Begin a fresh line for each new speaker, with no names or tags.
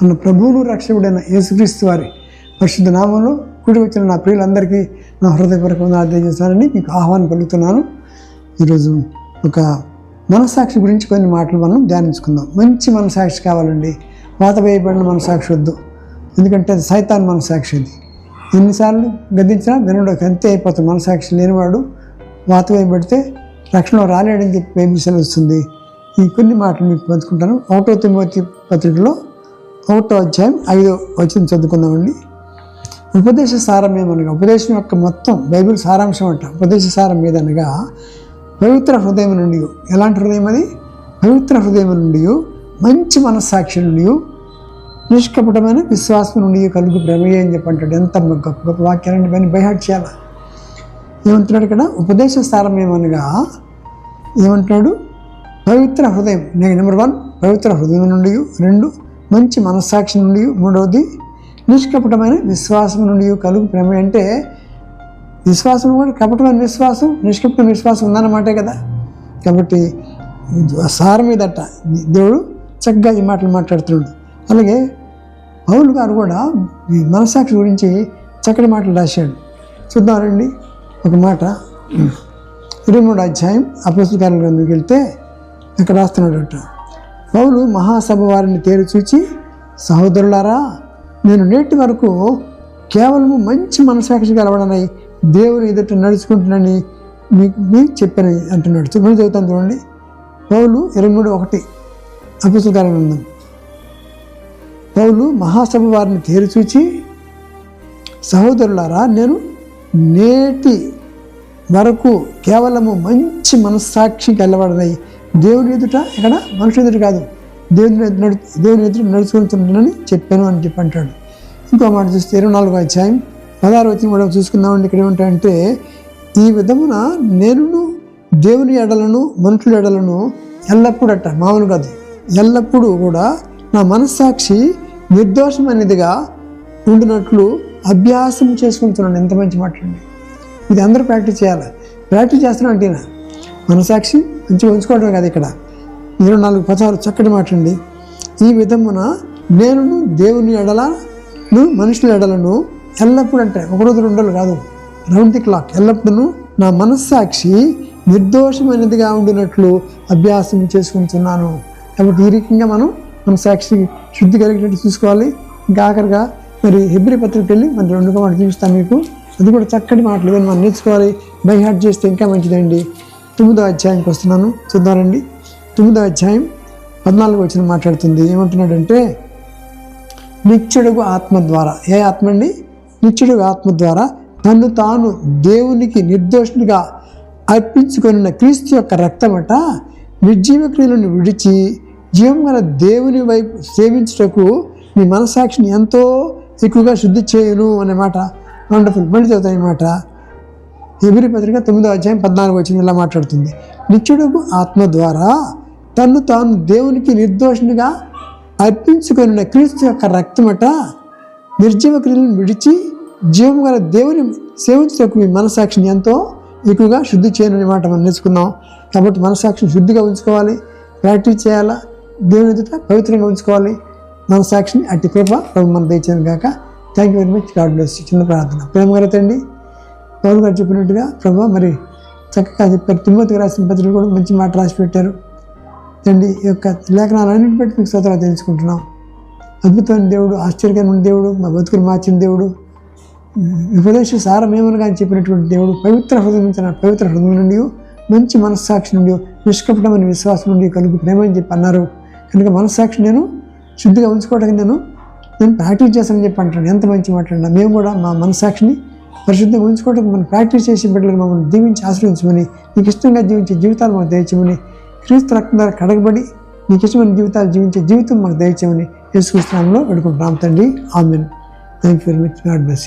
అన్న ప్రభువును రక్షకుడైన యేసుక్రీస్తు వారి పరిశుద్ధ నామంలో కూడి వచ్చిన నా ప్రియులందరికీ నా హృదయపూర్వక వందనాలు తెలియజేస్తానని మీకు ఆహ్వానం పలుకుతున్నాను. ఈరోజు ఒక మనస్సాక్షి గురించి కొన్ని మాటలు మనం ధ్యానించుకుందాం. మంచి మనస్సాక్షి కావాలండి. వాత వేయబడిన మనస్సాక్షి వద్దు. ఎందుకంటే అది సైతాన్ మనస్సాక్షి. అది ఎన్నిసార్లు గద్దించినా వినడానికి అంతే అయిపోతుంది. మనస్సాక్షి లేనివాడు వాత వేయబడితే రక్షణలో రాలేడని చెప్పి బైబిల్ సెలవిస్తుంది. ఈ కొన్ని మాటలు మీకు పంచుకుంటాను. 1 తిమోతి పత్రికలో 1వ అధ్యాయం 5వ వచనం చదువుకుందామండి. ఉపదేశ సారం ఏమనగా, ఉపదేశం యొక్క మొత్తం బైబిల్ సారాంశం అంట. ఉపదేశ సారం ఏదనగా, పవిత్ర హృదయం నుండి, ఎలాంటి హృదయం అది? పవిత్ర హృదయం నుండి, మంచి మనస్సాక్షి నుండి, నిష్కపటమైన విశ్వాసం నుండి కలుగు ప్రమేయం అని చెప్పి అంటాడు. ఎంత గొప్ప గొప్ప వాక్యాలంటే దాన్ని బైహార్ట్ చేయాలి. ఏమంటున్నాడు ఇక్కడ? ఉపదేశ సారం ఏమనగా ఏమంటున్నాడు? పవిత్ర హృదయం. నెంబర్ 1 పవిత్ర హృదయం నుండి, 2 మంచి మనస్సాక్షి నుండి, 3వది నిష్కపటమైన విశ్వాసం నుండి కలుగు ప్రమేయం. అంటే విశ్వాసం కూడా కపటమైన విశ్వాసం, నిష్కపటమైన విశ్వాసం ఉందన్నమాటే కదా. కాబట్టి సారం మీదట దేవుడు చక్కగా ఈ మాటలు మాట్లాడుతున్నాడు. అలాగే పౌలు గారు కూడా ఈ మనస్సాక్షి గురించి చక్కటి మాటలు రాశాడు. చూద్దామండి. ఒక మాట 23వ అధ్యాయం అపోస్తలుల కార్యాల గ్రంథంకి వెళ్తే అక్కడ రాస్తున్నాడట. పౌలు మహాసభ వారిని తేరు చూచి, సహోదరులారా, నేను నేటి వరకు కేవలము మంచి మనస్సాక్షి కలవడనై దేవుని ఎదుట నడుచుకుంటున్నానని మీకు చెప్పాను అంటున్నాడు. చదువుతాను చూడండి. పౌలు 23:1 అపోస్తలుల కార్యాల గ్రంథం. పౌలు మహాసభ వారిని తేరు చూచి, సహోదరులారా, నేను నేటి వరకు కేవలము మంచి మనస్సాక్షి కలవడనై దేవుని ఎదుట, ఇక్కడ మనుషుల ఎదుట కాదు, దేవుని ఎదుట నడుచుకుంటున్నానని చెప్పాను అని చెప్పి అంటాడు. ఇంకో మాట చూస్తే 24వ అధ్యాయం 16వ వచనం కూడా చూసుకుందామండి. ఇక్కడ ఏమంటాడంటే, ఈ విధమున నేను దేవుని ఎడలను మనుషుల ఎడలను ఎల్లప్పుడూ అట్ట, మామూలు కాదు, ఎల్లప్పుడూ కూడా నా మనస్సాక్షి నిర్దోషమైనదిగా ఉండినట్లు అభ్యాసం చేసుకుంటున్నాను. ఎంత మంచి మాట అండి. ఇది అందరూ ప్రాక్టీస్ చేయాలి. ప్రాక్టీస్ చేస్తున్నాను అంటే మనస్సాక్షి మంచిగా ఉంచుకోవడం కాదు. ఇక్కడ 24:16 చక్కటి మాట అండి. ఈ విధమున నేను దేవుని ఎడలను మనుషుల ఎడలను ఎల్లప్పుడూ, అంటే 1 రోజు 2 రోజులు కాదు, రౌండ్ ది క్లాక్, ఎల్లప్పుడూ నా మనస్సాక్షి నిర్దోషమైనదిగా ఉండినట్లు అభ్యాసం చేసుకుంటున్నాను. కాబట్టి ఈ రకంగా మనం మనస్సాక్షి శుద్ధి కలిగేటట్టు చూసుకోవాలి. ఇంకా ఆఖరిగా మరి హెబ్రీ పత్రికకి వెళ్ళి మరి 2 మాట చూపిస్తాను మీకు. అది కూడా చక్కటి మాటలు ఇవన్నీ మనం నేర్చుకోవాలి. బై హార్ట్ చేస్తే ఇంకా మంచిదండి. 9వ అధ్యాయంకి వస్తున్నాను, చూద్దారండి. 9వ అధ్యాయం 14వ వచనం మాట్లాడుతుంది. ఏమంటున్నాడంటే, నిత్యుడుగు ఆత్మ ద్వారా, ఏ ఆత్మ అండి? నిత్యుడుగు ఆత్మ ద్వారా తను తాను దేవునికి నిర్దోషునిగా అర్పించుకొనిన క్రీస్తు యొక్క రక్తమట నిర్జీవ క్రియలను విడిచి జీవం గల దేవుని వైపు సేవించుటకు మీ మనస్సాక్షిని ఎంతో ఎక్కువగా శుద్ధి చేయను అనే మాట. వండర్ఫుల్. మళ్ళీ చదువుతాయి ఈ మాట. హెబ్రీ పత్రిక 9వ అధ్యాయం 14వ వచనం ఇలా మాట్లాడుతుంది. నిత్యుడుగు ఆత్మ ద్వారా తను తాను దేవునికి నిర్దోషునిగా అర్పించుకొనిన క్రీస్తు యొక్క రక్తమట నిర్జీవ క్రియలను విడిచి జీవం గల దేవుని సేవించుటకు మీ మనస్సాక్షిని ఎంతో ఎక్కువగా శుద్ధి చేయనని మాట మనం నేర్చుకున్నాం. కాబట్టి మనస్సాక్షిని శుద్ధిగా ఉంచుకోవాలి, ప్రాక్టీస్ చేయాలా, దేవుని ఎదుట పవిత్రంగా ఉంచుకోవాలి మనస్సాక్షిని. అట్టి కృప ప్రభు మన దయచేయను గాక. Thank you very much. God bless you. చిన్న ప్రార్థన. ప్రేమ కలతండి. పౌలు గారు చెప్పినట్టుగా ప్రభు మరి చక్కగా చెప్పారు. తిమోతికి రాసిన పత్రికలు కూడా మంచి మాట రాసి పెట్టారు అండి. ఈ యొక్క లేఖనాలన్నింటి బట్టి మీకు స్తోత్రాలు తెలుసుకుంటున్నాం. అద్భుతమైన దేవుడు, ఆశ్చర్యకరమైన దేవుడు, మా బతుకులు మార్చిన దేవుడు, ఉపదేశ సారం ఏమనగా అని చెప్పినటువంటి దేవుడు, పవిత్ర హృదయం నుండి, మంచి మనస్సాక్షి నుండి, నిష్కపటమైన విశ్వాసం నుండి కలుగు ప్రేమ అని చెప్పి అన్నారు. కనుక మనస్సాక్షి నేను శుద్ధిగా ఉంచుకోవడానికి నేను ప్రాక్టీస్ చేస్తానని చెప్పి అంటాను. ఎంత మంచి మాట్లాడినా మేము కూడా మా మనస్సాక్షిని పరిశుద్ధంగా ఉంచుకోవడానికి మనం ప్రాక్టీస్ చేసి బిడ్డలకు మమ్మల్ని దీవించి ఆశ్రయించమని, నీకు ఇష్టంగా జీవించే జీవితాలు మాకు దయచేయమని, క్రీస్తు రక్తం ద్వారా కడగబడి నీకు ఇష్టమైన జీవితాలు జీవించే జీవితం మాకు దయచేయమని యేసుక్రీస్తు నామములో వేడుకుంటున్నాం తండ్రి. ఆమేన్. Thank you very much. God bless you.